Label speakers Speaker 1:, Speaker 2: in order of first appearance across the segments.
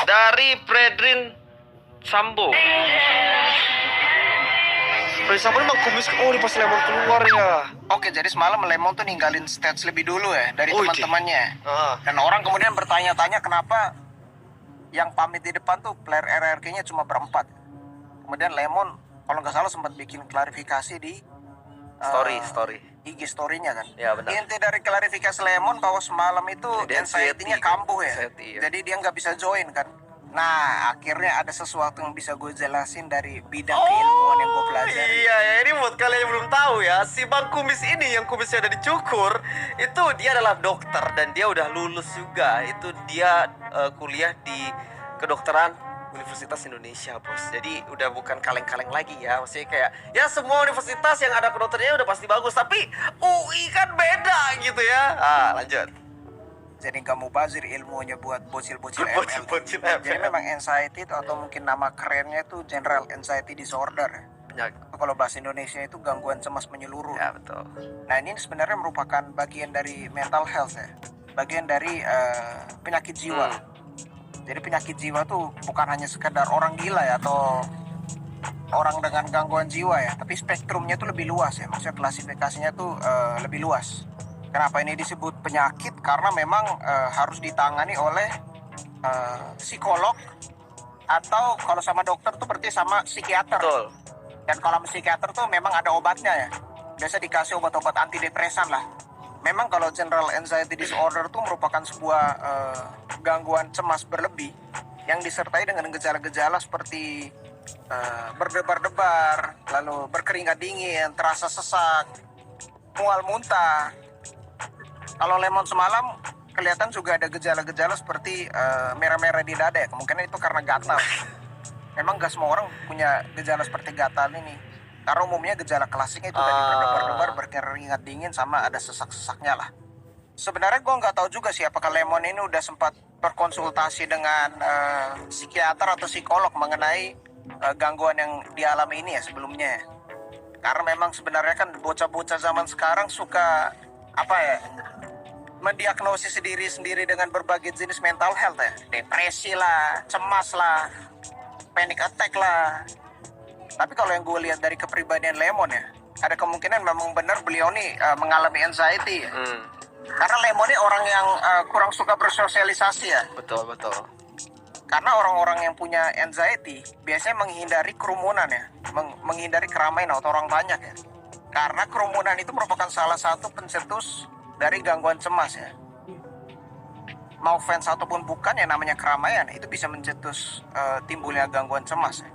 Speaker 1: dari Fredrin Sambo. Fredrin Sambo ini kumis. Oh, ini pas Lemon keluar ya.
Speaker 2: Oke, jadi semalam Lemon tuh ninggalin stage lebih dulu ya dari
Speaker 1: Oh,
Speaker 2: teman-temannya.
Speaker 1: Ah.
Speaker 2: Dan orang kemudian bertanya-tanya kenapa yang pamit di depan tuh player RRQ-nya cuma berempat. Kemudian Lemon kalau nggak salah sempat bikin klarifikasi di
Speaker 1: Story.
Speaker 2: IG story-nya kan.
Speaker 1: Ya, benar.
Speaker 2: Inti dari klarifikasi Lemon bahwa semalam itu
Speaker 1: Jadi
Speaker 2: anxiety-nya
Speaker 1: anxiety,
Speaker 2: kambuh ya.
Speaker 1: anxiety, ya.
Speaker 2: Jadi dia nggak bisa join kan. Nah, akhirnya ada sesuatu yang bisa gue jelasin dari bidang
Speaker 1: Oh,
Speaker 2: keilmuan yang gue pelajari.
Speaker 1: iya ya, ini buat kalian yang belum tahu ya, si Bang Kumis ini yang kumisnya ada dicukur, itu dia adalah dokter dan dia udah lulus juga. Itu dia kuliah di kedokteran Universitas Indonesia, bos. Jadi udah bukan kaleng-kaleng lagi ya. Maksudnya kayak ya semua universitas yang ada kedokternya udah pasti bagus, tapi UI kan beda gitu ya. Ah, lanjut.
Speaker 2: Jadi nggak mau bazir ilmunya buat bocil-bocil ML.
Speaker 1: Bocil-bocil
Speaker 2: Jadi
Speaker 1: ML.
Speaker 2: memang anxiety itu atau mungkin nama kerennya itu General Anxiety Disorder.
Speaker 1: Penyakit.
Speaker 2: Kalau bahasa Indonesia itu gangguan cemas menyeluruh.
Speaker 1: Ya, betul.
Speaker 2: Nah, ini sebenarnya merupakan bagian dari mental health ya. Bagian dari penyakit jiwa. Jadi penyakit jiwa tuh bukan hanya sekedar orang gila ya atau orang dengan gangguan jiwa ya, tapi spektrumnya tuh lebih luas ya. Maksudnya klasifikasinya tuh lebih luas. Kenapa ini disebut penyakit? Karena memang harus ditangani oleh psikolog atau kalau sama dokter tuh berarti sama psikiater.
Speaker 1: Betul.
Speaker 2: Dan kalau psikiater tuh memang ada obatnya ya. Biasa dikasih obat-obat antidepresan lah. Memang kalau General Anxiety Disorder tuh merupakan sebuah gangguan cemas berlebih yang disertai dengan gejala-gejala seperti berdebar-debar, lalu berkeringat dingin, terasa sesak, mual muntah. Kalau Lemon semalam kelihatan juga ada gejala-gejala seperti merah-merah di dada ya. Kemungkinan itu karena gatal. Memang gak semua orang punya gejala seperti gatal ini. Karena umumnya gejala klasiknya itu tadi berdebar-debar, berkeringat dingin, sama ada sesak-sesaknya lah. Sebenarnya gue nggak tahu juga sih apakah Lemon ini udah sempat berkonsultasi dengan psikiater atau psikolog mengenai gangguan yang dialami ini ya sebelumnya. Karena memang sebenarnya kan bocah-bocah zaman sekarang suka apa ya, mendiagnosis diri sendiri dengan berbagai jenis mental health ya. Depresi lah, cemas lah, panic attack lah. Tapi kalau yang gue lihat dari kepribadian Lemon ya, ada kemungkinan memang benar beliau nih mengalami anxiety ya. Karena Lemon ini orang yang kurang suka bersosialisasi ya.
Speaker 1: Betul.
Speaker 2: Karena orang-orang yang punya anxiety biasanya menghindari kerumunan ya, menghindari keramaian atau orang banyak ya. Karena kerumunan itu merupakan salah satu pencetus dari gangguan cemas ya. Mau fans ataupun bukan, yang namanya keramaian itu bisa mencetus timbulnya gangguan cemas ya.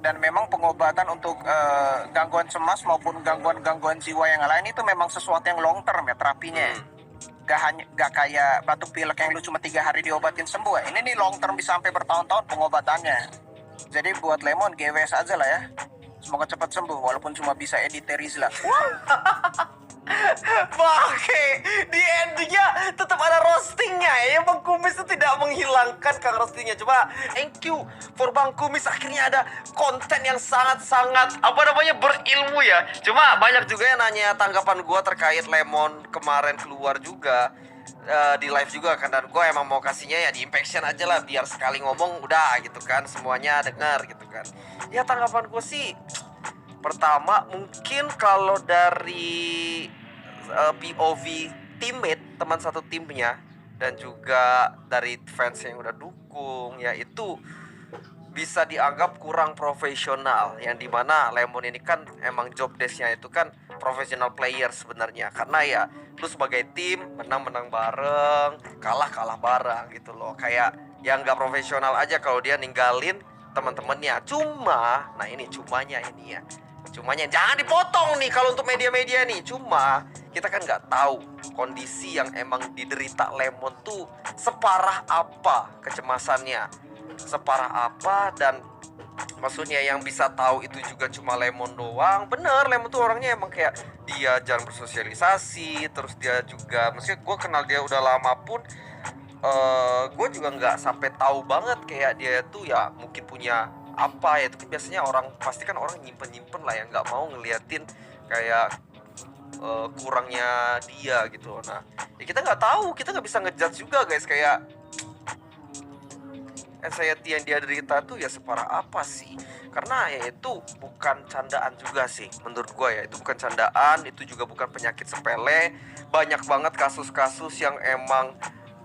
Speaker 2: Dan memang pengobatan untuk gangguan cemas maupun gangguan jiwa yang lain itu memang sesuatu yang long term ya terapinya. Gak kayak batuk pilek yang lu cuma 3 hari diobatin sembuh ya. Ini nih long term bisa sampai bertahun-tahun pengobatannya. Jadi buat Lemon GWS aja lah ya. Semoga cepat sembuh walaupun cuma bisa edit Rizla.
Speaker 1: Bangke, di endingnya tetap ada roastingnya ya. Bang Kumis itu tidak menghilangkan kang roastingnya. Coba thank you for Bang Kumis, akhirnya ada konten yang sangat-sangat berilmu ya. Cuma banyak juga yang nanya tanggapan gua terkait Lemon kemarin keluar juga di live juga kan, dan gue emang mau kasihnya ya di Impaction aja lah, biar sekali ngomong udah gitu kan semuanya dengar gitu kan. Ya tanggapan gue sih, pertama mungkin kalau dari POV teammate, teman satu timnya, dan juga dari fans yang udah dukung, ya itu bisa dianggap kurang profesional. Yang dimana Lemon ini kan emang job desk-nya itu kan professional player sebenarnya. Karena ya lu sebagai tim menang-menang bareng, kalah bareng gitu loh. Kayak yang gak profesional aja kalau dia ninggalin teman-temannya. Cuma, nah ini cumanya ini ya. Cumanya jangan dipotong nih kalau untuk media-media nih. Cuma kita kan nggak tahu kondisi yang emang diderita Lemon tuh separah apa kecemasannya, separah apa, dan maksudnya yang bisa tahu itu juga cuma Lemon doang. Bener, Lemon tuh orangnya emang kayak dia jarang bersosialisasi. Terus dia juga, maksudnya gue kenal dia udah lama pun gue juga nggak sampai tahu banget kayak dia tuh ya mungkin punya apa ya. Itu kan biasanya orang, pasti kan orang nyimpen lah, yang nggak mau ngeliatin kayak kurangnya dia gitu. Nah ya kita nggak tahu, kita nggak bisa ngejudge juga guys. Kayak anxiety yang dia derita tuh ya separah apa sih? Karena ya itu bukan candaan juga sih menurut gue ya. Itu bukan candaan, itu juga bukan penyakit sepele. Banyak banget kasus-kasus yang emang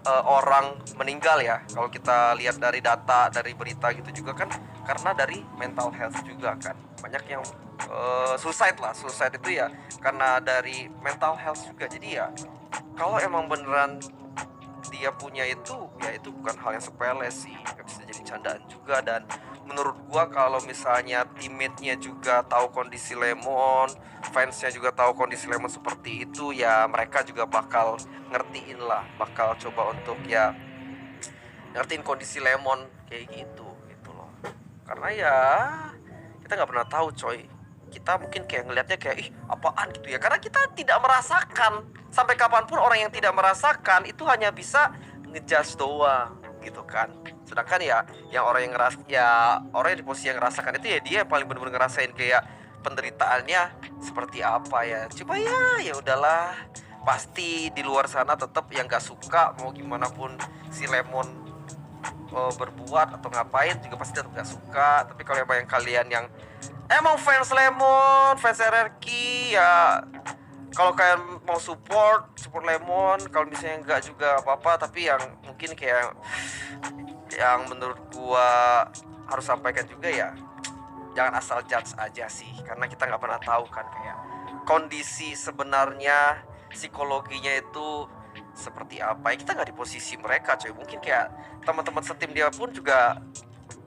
Speaker 1: orang meninggal ya. Kalau kita lihat dari data, dari berita gitu juga kan, karena dari mental health juga kan. Banyak yang suicide lah. Suicide itu ya karena dari mental health juga. Jadi ya kalau emang beneran dia punya itu, ya itu bukan hal yang sepele sih, nggak bisa jadi candaan juga. Dan menurut gua kalau misalnya teammate-nya juga tahu kondisi Lemon, fansnya juga tahu kondisi Lemon seperti itu, ya mereka juga bakal ngertiin lah, bakal coba untuk ya ngertiin kondisi Lemon kayak gitu loh. Karena ya kita nggak pernah tahu coy, kita mungkin kayak ngelihatnya kayak ih apaan gitu ya, karena kita tidak merasakan. Sampai kapanpun orang yang tidak merasakan itu hanya bisa ngejudge doang gitu kan. Sedangkan ya yang orang yang orang yang di posisi yang ngerasakan itu ya dia paling bener-bener ngerasain kayak penderitaannya seperti apa ya. Coba ya udahlah, pasti di luar sana tetap yang gak suka mau gimana pun si Lemon berbuat atau ngapain juga pasti tetap gak suka. Tapi kalau yang kalian yang emang fans Lemon, fans RRQ ya, kalau kalian mau support Lemon, kalau misalnya enggak juga apa-apa. Tapi yang mungkin kayak yang menurut gua harus sampaikan juga ya, jangan asal judge aja sih, karena kita nggak pernah tahu kan kayak kondisi sebenarnya psikologinya itu seperti apa ya. Kita nggak di posisi mereka coy. Mungkin kayak teman-teman setim dia pun juga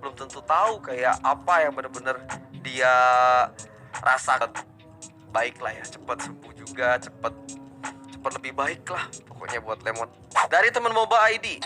Speaker 1: belum tentu tahu kayak apa yang bener-bener dia rasakan. Baik lah ya, cepat sembuh juga, cepat lebih baik lah pokoknya buat Lemon. Dari teman MOBA ID,